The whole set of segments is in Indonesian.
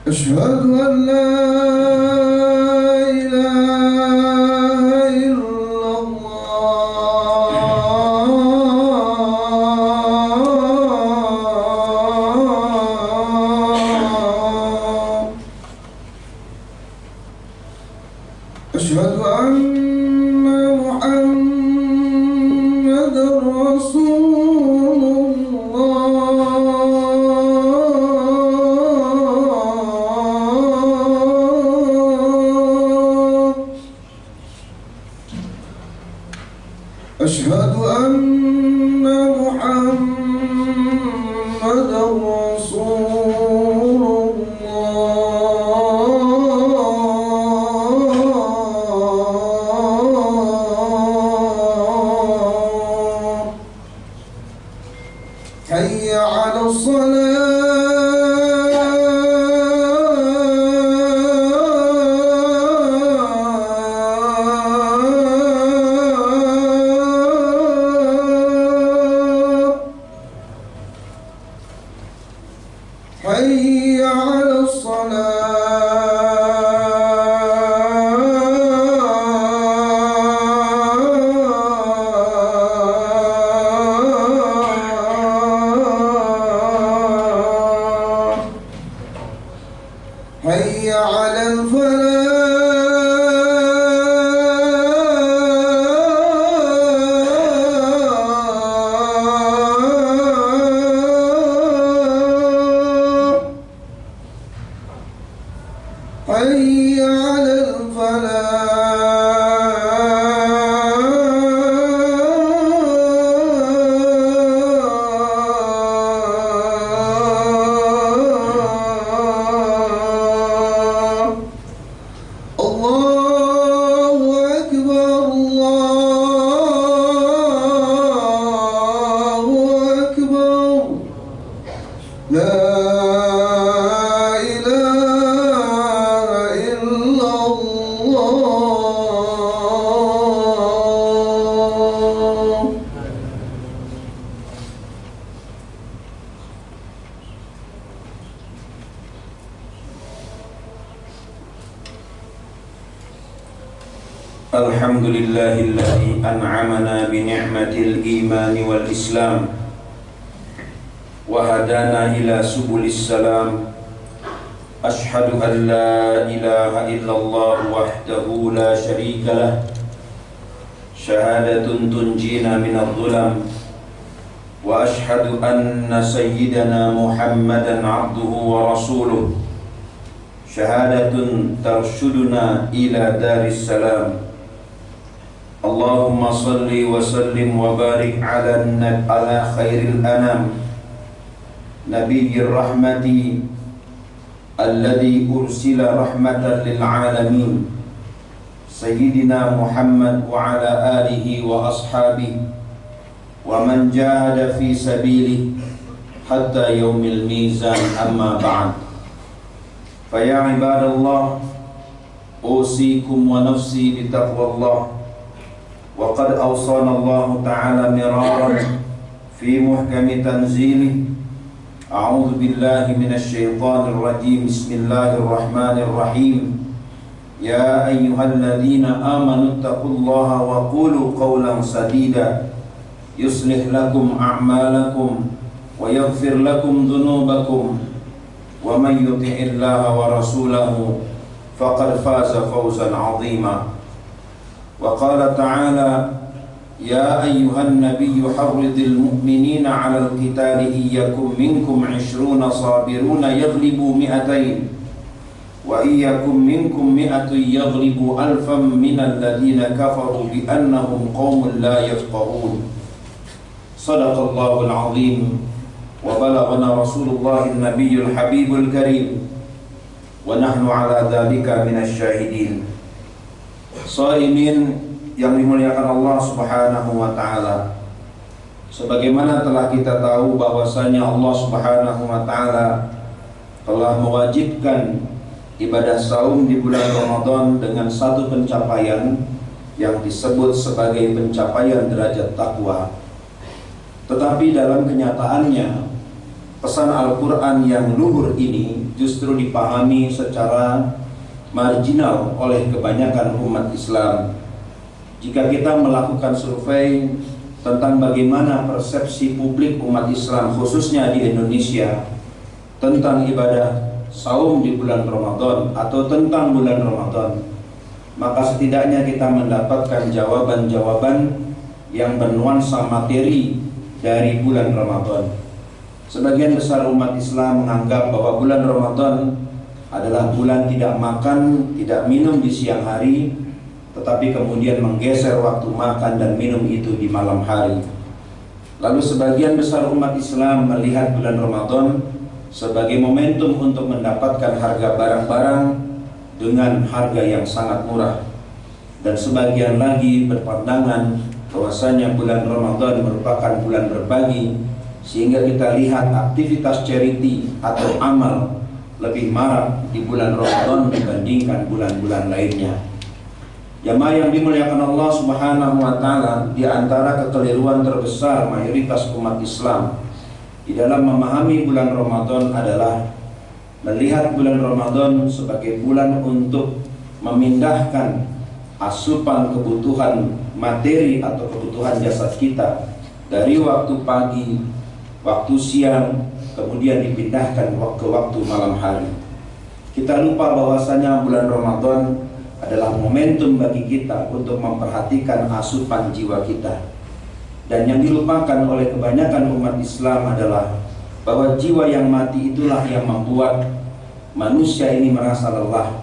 أشهد أن لا إله إلا الله. أشهد أن محمدا رسول الله. أشهد أن محمدا رسول الله. حي على الصلاة. حي على الصلاة. حي على الفلاح. حي على الفلاح. الله أكبر الله أكبر. لا إله إلا الله. الحمد لله الذي أنعمنا بنعمة الإيمان والإسلام وهدانا إلى سبل السلام. أشهد أن لا إله إلا الله وحده لا شريك له شهادة تنجينا من الظلم. وأشهد أن سيدنا محمدا عبده ورسوله شهادة ترشدنا إلى دار السلام. اللهم صل وسلم وبارك على خير الأنام نبي الرحمة الذي أرسل رحمة للعالمين سيدنا محمد وعلى آله وأصحابه ومن جاهد في سبيله حتى يوم الميزان. أما بعد، فيا عباد الله، أوصيكم ونفسي بتقوى الله. وقد أوصانا الله تعالى مرارا في محكم تنزيله. أعوذ بالله من الشيطان الرجيم. بسم الله الرحمن الرحيم. يا أيها الذين آمنوا اتقوا الله وقولوا قولا سديدا يصلح لكم أعمالكم ويغفر لكم ذنوبكم ومن يطع الله ورسوله فقد فاز فوزا عظيما. وقال تعالى: يا أيها النبي حرض المؤمنين على القتال إن يكن منكم 20 صابرون يغلبوا 200 وإن يكن منكم 100 يغلبوا 1000 من الذين كفروا بأنهم قوم لا يفقهون. صدق الله العظيم. وبلغنا رسول الله النبي الحبيب الكريم ونحن على ذلك من الشاهدين. Shaimin yang dimuliakan Allah Subhanahu wa taala. Sebagaimana telah kita tahu bahwasanya Allah Subhanahu wa taala telah mewajibkan ibadah saum di bulan Ramadan dengan satu pencapaian, yang disebut sebagai pencapaian derajat takwa. Tetapi dalam kenyataannya, pesan Al-Quran yang luhur ini justru dipahami secara marginal oleh kebanyakan umat Islam. Jika kita melakukan survei tentang bagaimana persepsi publik umat Islam khususnya di Indonesia tentang ibadah saum di bulan Ramadan atau tentang bulan Ramadan, maka setidaknya kita mendapatkan jawaban-jawaban yang bernuansa materi dari bulan Ramadan. Sebagian besar umat Islam menganggap bahwa bulan Ramadan adalah bulan tidak makan, tidak minum di siang hari, tetapi kemudian menggeser waktu makan dan minum itu di malam hari. Lalu sebagian besar umat Islam melihat bulan Ramadan sebagai momentum untuk mendapatkan harga barang-barang dengan harga yang sangat murah. Dan sebagian lagi berpandangan bahwasanya bulan Ramadan merupakan bulan berbagi, sehingga kita lihat aktivitas charity atau amal lebih marak di bulan Ramadan dibandingkan bulan-bulan lainnya. Jamaah yang dimuliakan Allah Subhanahu wa taala, di antara kekeliruan terbesar mayoritas umat Islam di dalam memahami bulan Ramadan adalah melihat bulan Ramadan sebagai bulan untuk memindahkan asupan kebutuhan materi atau kebutuhan jasad kita dari waktu pagi, waktu siang, kemudian dipindahkan ke waktu malam hari. Kita lupa bahwasanya bulan Ramadan adalah momentum bagi kita untuk memperhatikan asupan jiwa kita. Dan yang dilupakan oleh kebanyakan umat Islam adalah bahwa jiwa yang mati itulah yang membuat manusia ini merasa lelah.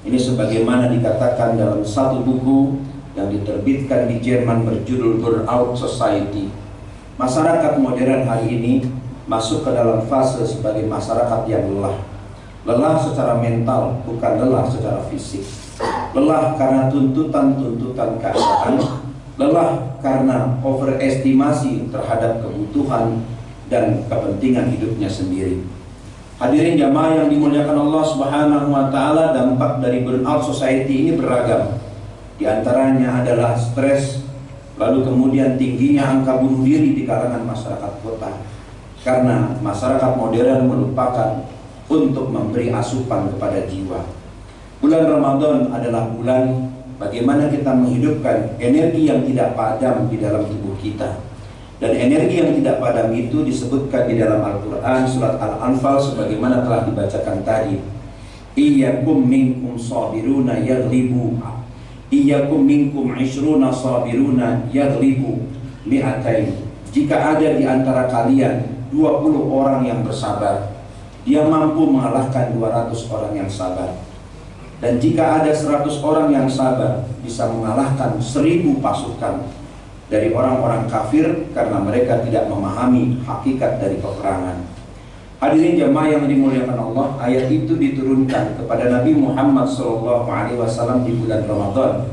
Ini sebagaimana dikatakan dalam satu buku yang diterbitkan di Jerman berjudul Burnout Society. Masyarakat modern hari ini masuk ke dalam fase sebagai masyarakat yang lelah. Lelah secara mental, bukan lelah secara fisik. Lelah karena tuntutan-tuntutan keadaan, lelah karena overestimasi terhadap kebutuhan dan kepentingan hidupnya sendiri. Hadirin jamaah yang dimuliakan Allah Subhanahu wa taala, dampak dari burnout society ini beragam. Di antaranya adalah stres, lalu kemudian tingginya angka bunuh diri di kalangan masyarakat kota. Karena masyarakat modern melupakan untuk memberi asupan kepada jiwa. Bulan Ramadan adalah bulan bagaimana kita menghidupkan energi yang tidak padam di dalam tubuh kita. Dan energi yang tidak padam itu disebutkan di dalam Al-Quran surat Al-Anfal sebagaimana telah dibacakan tadi. Iyyakum minkum sabiruna yaghlibu, iyyakum minkum 'ishruna sabiruna yaghlibu mi'atain. Jika ada di antara kalian 20 orang yang bersabar, dia mampu mengalahkan 200 orang yang sabar. Dan jika ada 100 orang yang sabar, bisa mengalahkan 1000 pasukan dari orang-orang kafir karena mereka tidak memahami hakikat dari peperangan. Hadirin jamaah yang dimuliakan Allah, ayat itu diturunkan kepada Nabi Muhammad SAW di bulan Ramadan,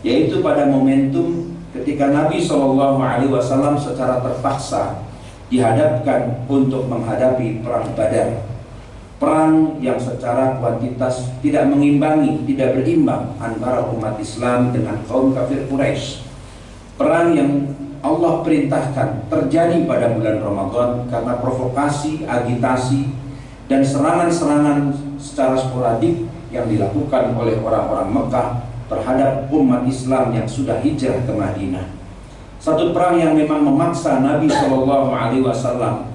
yaitu pada momentum ketika Nabi SAW secara terpaksa dihadapkan untuk menghadapi perang Badar. Perang yang secara kuantitas tidak mengimbangi, tidak berimbang antara umat Islam dengan kaum kafir Quraisy. Perang yang Allah perintahkan terjadi pada bulan Ramadan karena provokasi, agitasi, dan serangan-serangan secara sporadik yang dilakukan oleh orang-orang Mekah terhadap umat Islam yang sudah hijrah ke Madinah. Satu perang yang memang memaksa Nabi SAW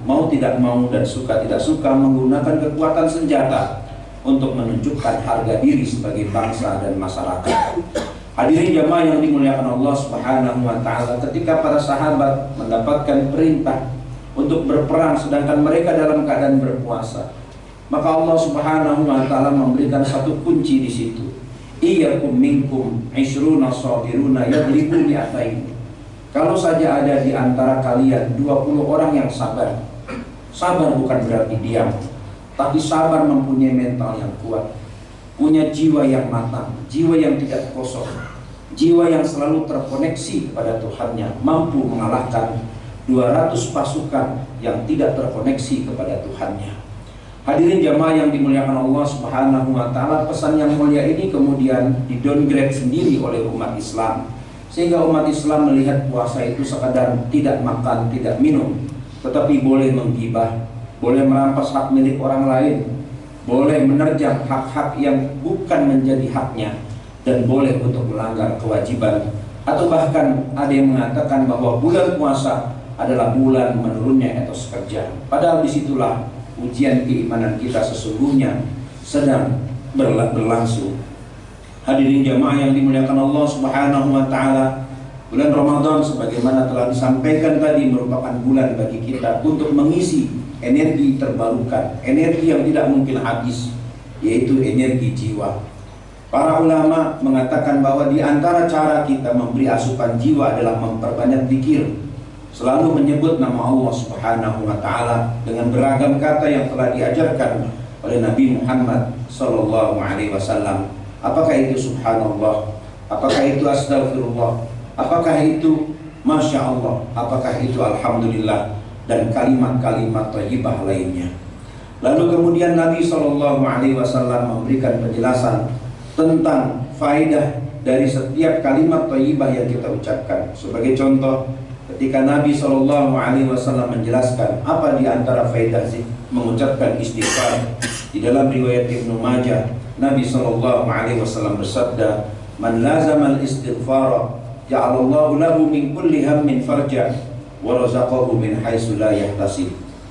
mau tidak mau dan suka tidak suka menggunakan kekuatan senjata untuk menunjukkan harga diri sebagai bangsa dan masyarakat. Hadirin jamaah yang dimuliakan Allah Subhanahu wa taala, ketika para sahabat mendapatkan perintah untuk berperang sedangkan mereka dalam keadaan berpuasa, maka Allah Subhanahu wa taala memberikan satu kunci di situ. Iyyakum minkum 'ishruna sabiruna yaghlibu mi'atain. Kalau saja ada di antara kalian 20 orang yang sabar. Sabar bukan berarti diam, tapi sabar mempunyai mental yang kuat, punya jiwa yang matang, jiwa yang tidak kosong, jiwa yang selalu terkoneksi kepada Tuhannya, mampu mengalahkan 200 pasukan yang tidak terkoneksi kepada Tuhannya. Hadirin jamaah yang dimuliakan Allah Subhanahu wa taala, pesan yang mulia ini kemudian di-downgrade sendiri oleh umat Islam. Sehingga umat Islam melihat puasa itu sekadar tidak makan, tidak minum, tetapi boleh menggibah, boleh merampas hak milik orang lain, boleh menerjang hak-hak yang bukan menjadi haknya, dan boleh untuk melanggar kewajiban. Atau bahkan ada yang mengatakan bahwa bulan puasa adalah bulan menurunnya etos kerja. Padahal disitulah ujian keimanan kita sesungguhnya sedang berlangsung. Hadirin jamaah yang dimuliakan Allah Subhanahu wa taala, bulan Ramadan sebagaimana telah disampaikan tadi merupakan bulan bagi kita untuk mengisi energi terbarukan, energi yang tidak mungkin habis, yaitu energi jiwa. Para ulama mengatakan bahwa di antara cara kita memberi asupan jiwa adalah memperbanyak zikir, selalu menyebut nama Allah Subhanahu wa taala dengan beragam kata yang telah diajarkan oleh Nabi Muhammad sallallahu alaihi wasallam. Apakah itu subhanallah? Apakah itu astagfirullah? Apakah itu masya Allah? Apakah itu alhamdulillah? Dan kalimat-kalimat thayyibah lainnya. Lalu kemudian Nabi sallallahu alaihi wasallam memberikan penjelasan tentang faedah dari setiap kalimat thayyibah yang kita ucapkan. Sebagai contoh, ketika Nabi SAW menjelaskan apa di antara faedah mengucapkan istighfar, di dalam riwayat Ibnu Majah, Nabi SAW bersabda, "Man lazama al-istighfara, ja'alallahu lahu min kulli hammin farja, wa razaqahu min haitsu la yahtasib."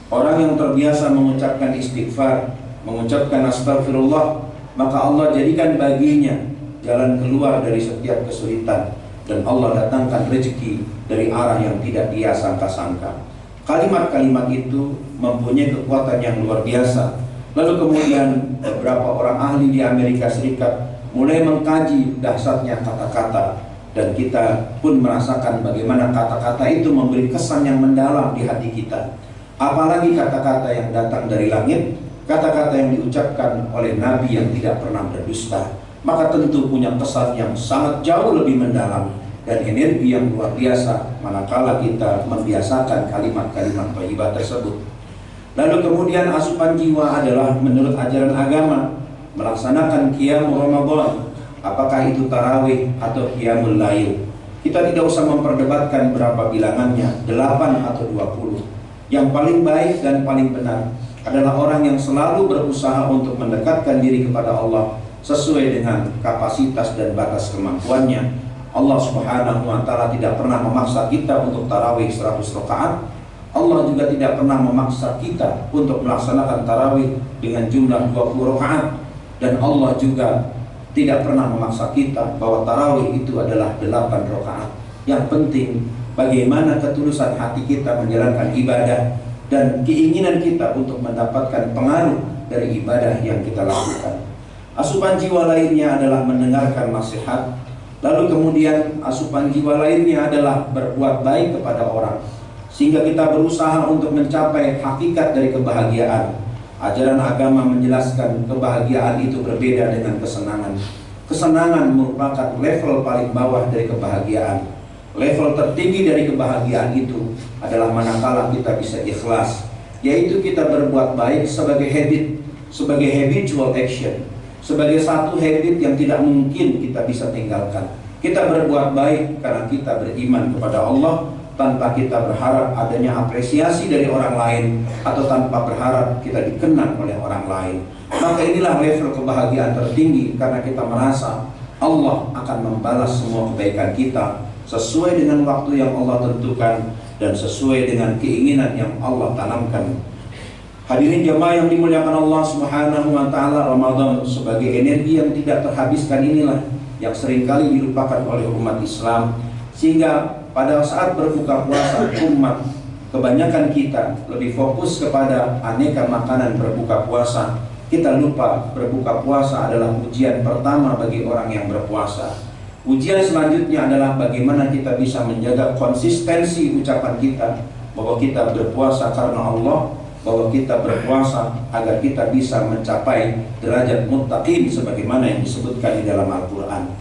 Orang yang terbiasa mengucapkan istighfar, mengucapkan astagfirullah, maka Allah jadikan baginya jalan keluar dari setiap kesulitan, dan Allah datangkan rezeki dari arah yang tidak dia sangka-sangka. Kalimat-kalimat itu mempunyai kekuatan yang luar biasa. Lalu kemudian beberapa orang ahli di Amerika Serikat mulai mengkaji dahsyatnya kata-kata, dan kita pun merasakan bagaimana kata-kata itu memberi kesan yang mendalam di hati kita. Apalagi kata-kata yang datang dari langit, kata-kata yang diucapkan oleh Nabi yang tidak pernah berdusta, maka tentu punya kesan yang sangat jauh lebih mendalam dan energi yang luar biasa manakala kita membiasakan kalimat-kalimat thayyibah tersebut. Lalu kemudian asupan jiwa adalah menurut ajaran agama melaksanakan qiyamul Ramadan, apakah itu tarawih atau qiyamul lail. Kita tidak usah memperdebatkan berapa bilangannya, 8 atau 20. Yang paling baik dan paling benar adalah orang yang selalu berusaha untuk mendekatkan diri kepada Allah sesuai dengan kapasitas dan batas kemampuannya. Allah Subhanahu wa taala tidak pernah memaksa kita untuk tarawih 100 rakaat. Allah juga tidak pernah memaksa kita untuk melaksanakan tarawih dengan jumlah 20 rakaat, dan Allah juga tidak pernah memaksa kita bahwa tarawih itu adalah 8 rakaat. Yang penting bagaimana ketulusan hati kita menjalankan ibadah dan keinginan kita untuk mendapatkan pengaruh dari ibadah yang kita lakukan. Asupan jiwa lainnya adalah mendengarkan nasihat. Lalu kemudian asupan jiwa lainnya adalah berbuat baik kepada orang, sehingga kita berusaha untuk mencapai hakikat dari kebahagiaan. Ajaran agama menjelaskan kebahagiaan itu berbeda dengan kesenangan. Kesenangan merupakan level paling bawah dari kebahagiaan. Level tertinggi dari kebahagiaan itu adalah manakala kita bisa ikhlas, yaitu kita berbuat baik sebagai habit, sebagai habitual action, sebagai satu habit yang tidak mungkin kita bisa tinggalkan. Kita berbuat baik karena kita beriman kepada Allah, tanpa kita berharap adanya apresiasi dari orang lain, atau tanpa berharap kita dikenang oleh orang lain. Maka inilah level kebahagiaan tertinggi, karena kita merasa Allah akan membalas semua kebaikan kita sesuai dengan waktu yang Allah tentukan dan sesuai dengan keinginan yang Allah tanamkan. Hadirin jamaah yang dimuliakan Allah Subhanahu wa taala, Ramadan sebagai energi yang tidak terhabiskan inilah yang seringkali dilupakan oleh umat Islam, sehingga pada saat berbuka puasa umat kebanyakan kita lebih fokus kepada aneka makanan berbuka puasa. Kita lupa berbuka puasa adalah ujian pertama bagi orang yang berpuasa. Ujian selanjutnya adalah bagaimana kita bisa menjaga konsistensi ucapan kita bahwa kita berpuasa karena Allah, bahwa kita berpuasa agar kita bisa mencapai derajat muttaqin sebagaimana yang disebutkan di dalam Al-Quran.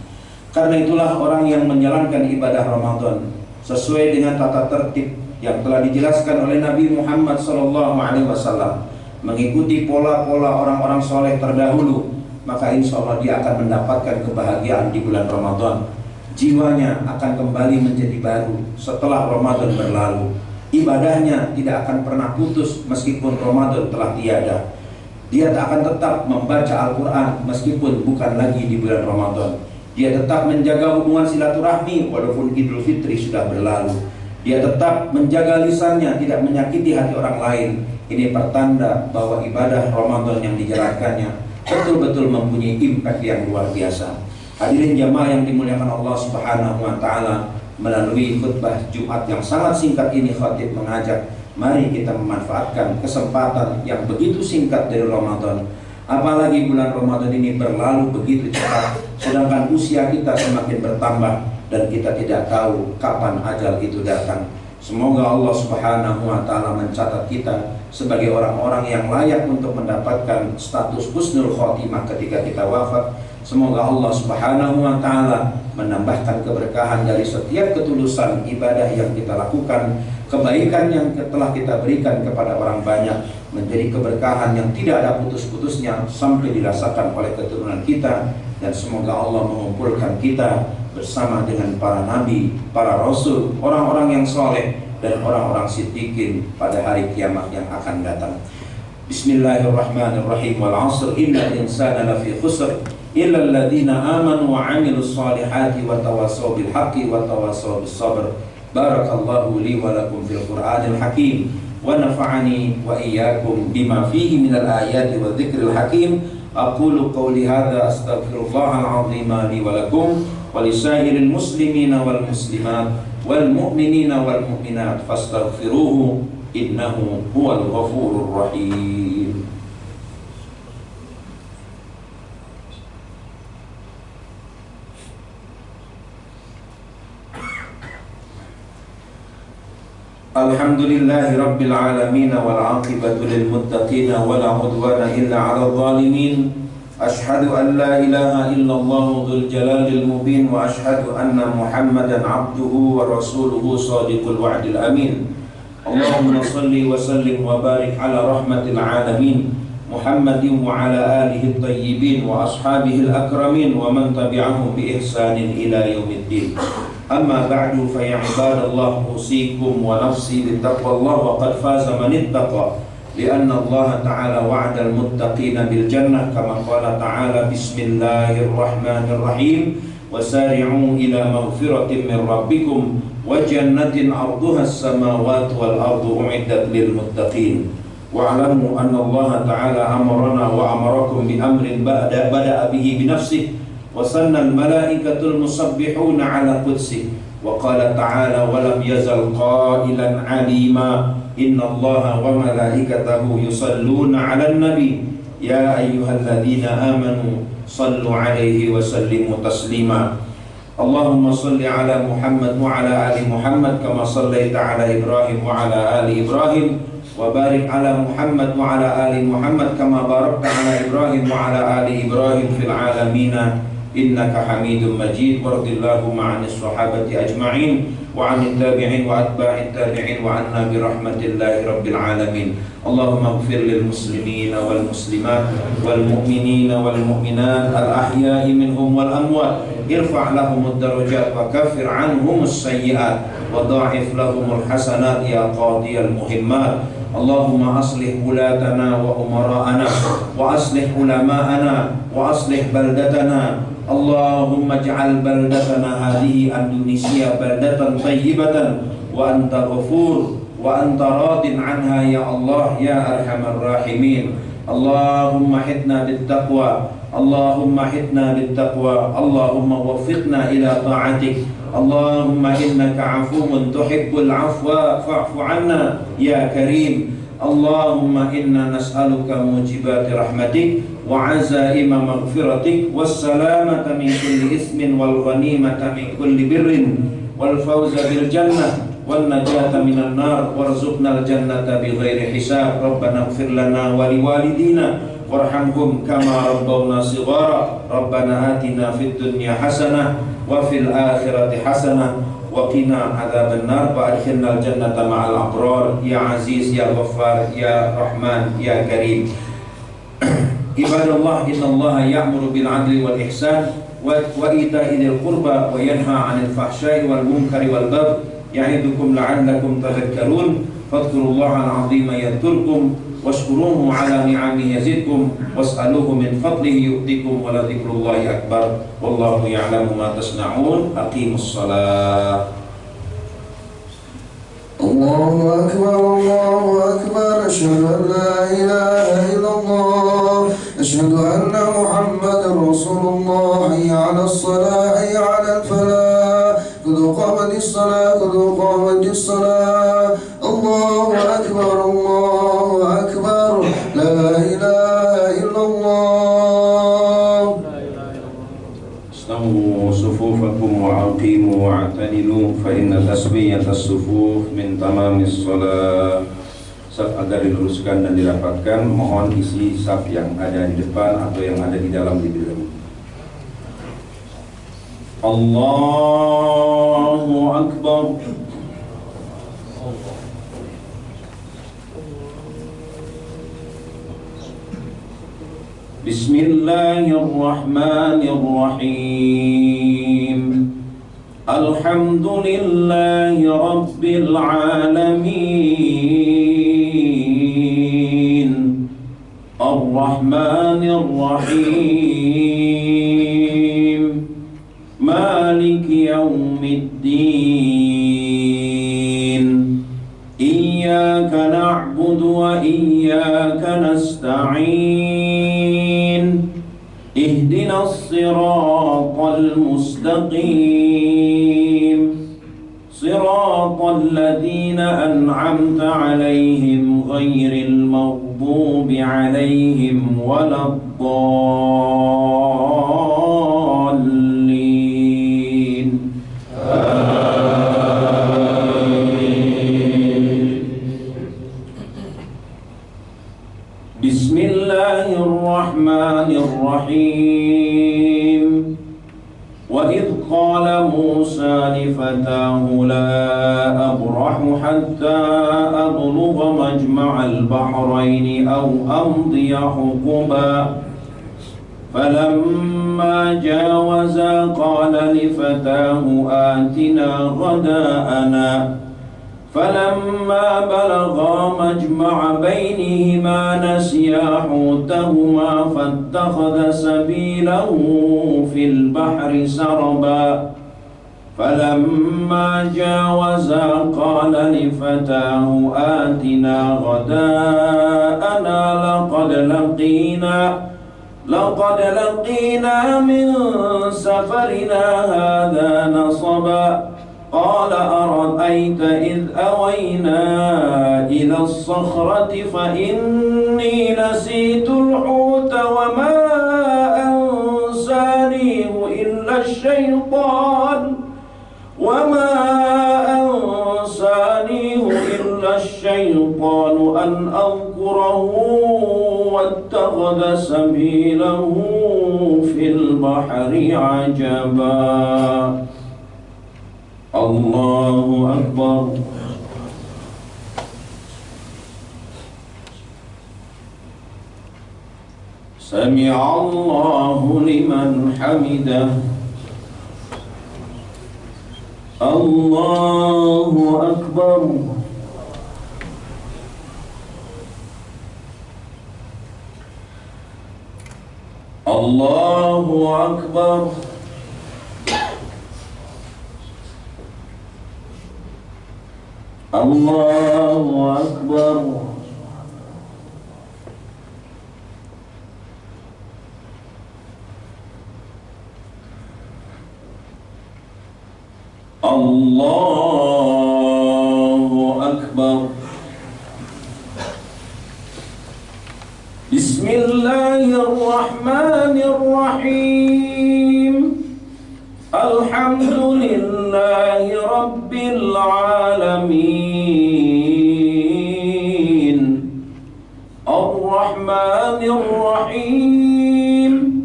Karena itulah orang yang menjalankan ibadah Ramadan sesuai dengan tata tertib yang telah dijelaskan oleh Nabi Muhammad SAW, mengikuti pola-pola orang-orang soleh terdahulu, maka insya Allah dia akan mendapatkan kebahagiaan di bulan Ramadan. Jiwanya akan kembali menjadi baru setelah Ramadan berlalu. Ibadahnya tidak akan pernah putus meskipun Ramadan telah tiada. Dia akan tetap membaca Al-Quran meskipun bukan lagi di bulan Ramadan. Dia tetap menjaga hubungan silaturahmi walaupun Idul Fitri sudah berlalu. Dia tetap menjaga lisannya, tidak menyakiti hati orang lain. Ini pertanda bahwa ibadah Ramadan yang dijalankannya betul-betul mempunyai impact yang luar biasa. Hadirin jamaah yang dimuliakan Allah Subhanahu wa taala, melalui khutbah Jumat yang sangat singkat ini khatib mengajak, mari kita memanfaatkan kesempatan yang begitu singkat dari Ramadan. Apalagi bulan Ramadan ini berlalu begitu cepat, sedangkan usia kita semakin bertambah dan kita tidak tahu kapan ajal itu datang. Semoga Allah Subhanahu wa taala mencatat kita sebagai orang-orang yang layak untuk mendapatkan status husnul khotimah ketika kita wafat. Semoga Allah Subhanahu wa taala menambahkan keberkahan dari setiap ketulusan ibadah yang kita lakukan, kebaikan yang telah kita berikan kepada orang banyak, menjadi keberkahan yang tidak ada putus-putusnya sampai dirasakan oleh keturunan kita. Dan semoga Allah mengumpulkan kita bersama dengan para nabi, para rasul, orang-orang yang soleh dan orang-orang siddiqin pada hari kiamat yang akan datang. Bismillahirrahmanirrahim. Wal 'asr innal insana lafi khusr illa alladziina aamanu wa 'amilus shalihati wa tawassaw bil haqqi wa tawassaw bis sabr. Barakallahu li wa lakum fil Qur'anil hakim wa nafa'ani wa iyyakum bima fihi minal ayati wa dzikril hakim. Aqulu qawli hadza astaghfirullahal 'azima li wa lakum wa lisairil muslimina wal muslimat wal mu'minina wal mu'minat fastaghfiruhu innahu huwal ghafurur rahim. Alhamdulillahi rabbil alamin wal 'aqibatu lil muttaqin wa la 'udwana illa 'alal zalimin. Ashhadu an la ilaha illallah dzul jalalil mubin wa ashhadu anna Muhammadan 'abduhu wa rasuluhu shadiqul wa'dil amin. Allahumma salli wa sallim wa barik ala rahmatil alamin Muhammadin wa ala alihi at-tayyibin wa ashabihi al-akramin wa man tabi'ahum bi ihsanin ila yaumiddin. Amma ba'du fa ya ibadallah usikum wa nafsi bittaqwallah wa qad faza man ittaqa lianna Allah ta'ala wa'ada al-muttaqina bil jannah kama qala ta'ala bismillahirrahmanirrahim wasari'u ila maghfiratin min rabbikum wa jannatin 'arduha as-samawati wal ardu u'iddat lil muttaqin. Wa'lamu anna Allah ta'ala amarana wa amarakum bi amrin bada'a bihi bi nafsihi wa sanna al-malaikatul musabbihuna 'ala qudsi wa qala ta'ala wa lam yazal qailan 'alima inna Allaha wa malaikatahu yusalluna 'alan nabi ya ayyuhalladzina amanu sallu 'alaihi wa sallimu taslima. Allahumma salli 'ala Muhammad wa 'ala ali Muhammad kama sallaita 'ala Ibrahim wa 'ala ali Ibrahim wa barik 'ala Muhammad wa 'ala ali Muhammad kama barakta 'ala Ibrahim wa 'ala ali Ibrahim fil 'alamin innaka Hamidum Majid. Wardillahu ma'anis sahabati ajma'in wa 'anit tabi'in wa atba'it tabi'in wa 'anna bi rahmatillahi rabbil alamin. Allahumma ighfir lil muslimina wal muslimat wal mu'minina wal mu'minat al ahya'i minhum wal amwat. Irfa' lahumud darajat wa kaffir 'anhumus sayyi'at wa dha'if lahumul hasanat ya qadiyal muhimmat. Allahumma aslih wulatana wa umara'ana wa aslih ulama'ana wa aslih baldatana. Allahumma ij'al baldatana hadhihi Indonesia baldatan tayyibatan wa anta ghafur wa anta radin anha ya Allah ya arhamar rahimin. Allahumma hidna bittaqwa, Allahumma hidna bittaqwa, Allahumma waffiqna ila ta'atik. Allahumma innaka 'afuwun tuhibbul 'afwa fa'fu 'anna ya karim. Allahumma inna nas'aluka mujibati rahmatik wa 'azaima maghfiratik wassalamata min kulli ismin wal ghanimata min kulli birrin wal fawza bil jannah wan najata minan nar warzuqnal jannata bighairi hisab. Rabbana ighfir lana wa liwalidina warhamhum kama rabbawna shighara. Rabbana atina fid dunya hasanah wa fil akhirati hasanah wa qina adzabannar wa adkhilnal jannata ma'al abrar ya aziz ya ghaffar ya rahman ya karim. Ibadallah, innallaha ya'muru bil 'adli wal ihsan wa ita'i dzil qurba wa yanha 'anil fahsya'i wal munkari wal baghi ya'idukum la'allakum tadhakkarun. Fadhkurullaha al-'azima yadhkurkum washkuruhu 'ala ni'amihi yazidkum was'aluhu min fadlihi yu'tikum wa la dzikrullahi akbar wallahu ya'lamu ma tasna'un. Aqimus shalah. Allahu akbar, Allahu akbar, asyhadu an la ilaha illallah, asyhadu anna Muhammadar Rasulullah, hayya 'alas shalah, hayya 'alal falah, qad qamatis shalah, qad qamatis shalah. Allahu akbar, Allahu akbar, la ilaha illallah. Istawu sufufakum wa aqimu wa'tadilu fa inna tasbiyatas sufuf min tamamis shalah. Saf agar diluruskan dan dirapatkan, mohon isi saf yang ada di depan atau yang ada di dalam diberi. Allahu akbar. Bismillahirrahmanirrahim. Alhamdulillahi rabbil alamin. Ar-Rahmanir Rahim. Maliki yaumiddin. Iyyaka na'budu wa iyyaka nasta'in. Ihdinas siratal mustaqim. Siratal ladzina an'amta 'alaihim ghairil maghdubi 'alaihim waladdallin. Bismillahirrahmanirrahim. Wa idh qala Musa li fatahu la abrahu hatta ablugha majma'al bahraini aw amdiya huquba. Falamma jawaza qala li fatahu atina ghada'ana. فلما بلغا مجمع بينهما نسيا حوتهما فاتخذ سبيله في البحر سربا فلما جاوزا قال لفتاه آتنا غداءنا لقد لقينا من سفرنا هذا نصبا قال أرأيت إذ أوينا إلى الصخرة فإني نسيت الحوت وما أنسانيه إلا الشيطان أن أذكره واتخذ سبيله في البحر عجبا. Allahu akbar. Sami'a Allahu liman hamidah. Allahu akbar. Allahu akbar. Allahu akbar. Allahu akbar. Bismillahirrahmanirrahim. Alhamdulillahi rabbil alamin. Ar-Rahmanir Rahim.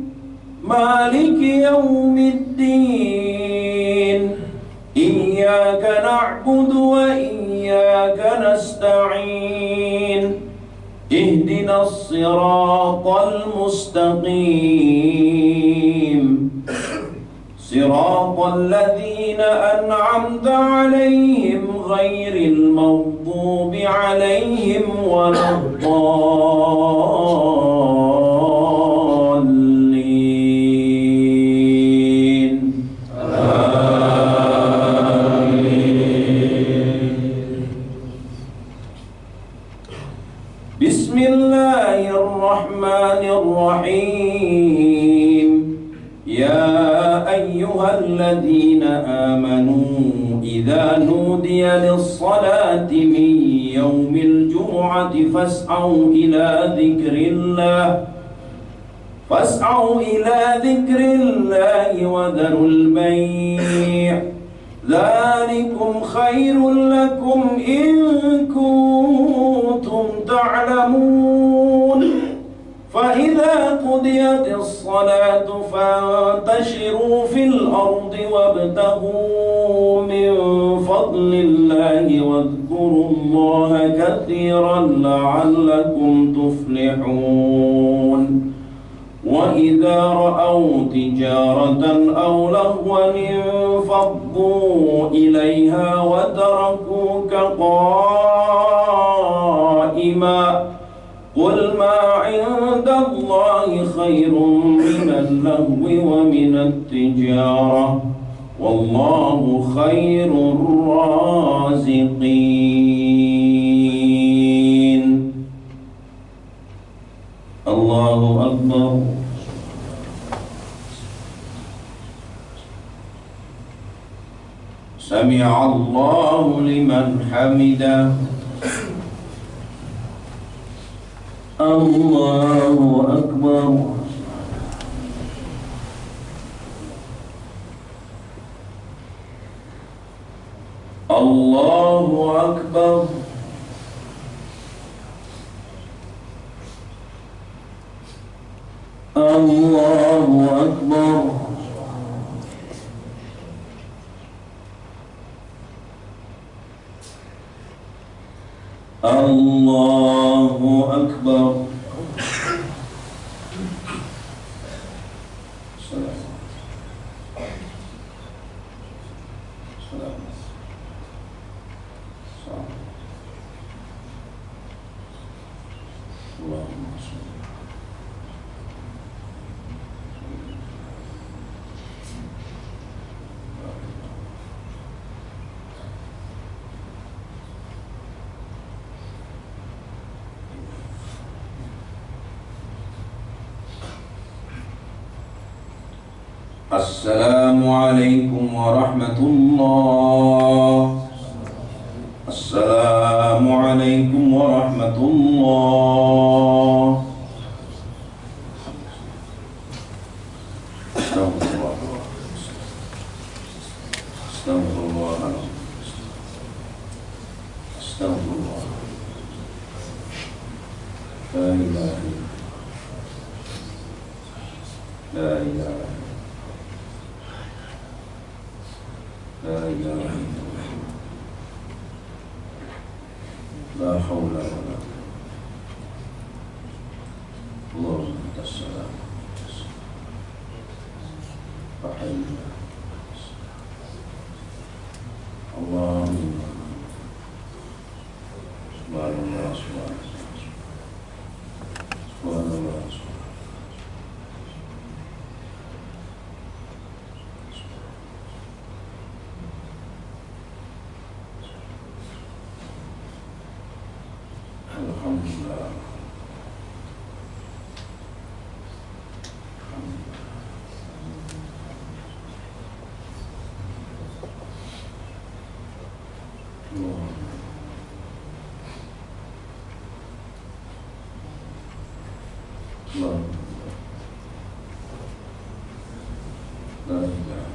Maliki yaumiddin. إياك نعبد وإياك نستعين اهدنا الصراط المستقيم صراط الذين أنعمت عليهم غير المغضوب عليهم ولا الضالين آمين. بسم الله الرحمن الرحيم. يا أيها الذين آمنوا إذا نودي للصلاة من يوم الجمعة فاسعوا إلى ذكر الله وذروا البيع ذلكم خير لكم إن كنتم تعلمون. فإذا قضيت الصلاة فانتشروا في الأرض وابتغوا من فضل الله واذكروا الله كثيرا لعلكم تفلحون. وإذا رأوا تجارة أو لهوا انفضوا إليها وتركوك قائما قل ما عند الله خير من اللهو ومن التجارة والله خير الرازقين. الله أكبر. سمع الله لمن حمده. الله أكبر. الله أكبر. الله أكبر. الله أكبر. Assalamualaikum warahmatullah. Assalamualaikum warahmatullah. Astagfirullah. Astagfirullah. Astagfirullah. La ilaha illallah. La ilaha. La ilaha illallah. La haula wa la quwwata. Allahumma tassalam. Fahimna. Allahumma subhanallah subhanallah. Alhamdulillah. Allah. La ilaha illallah.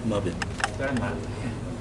Maaf ya.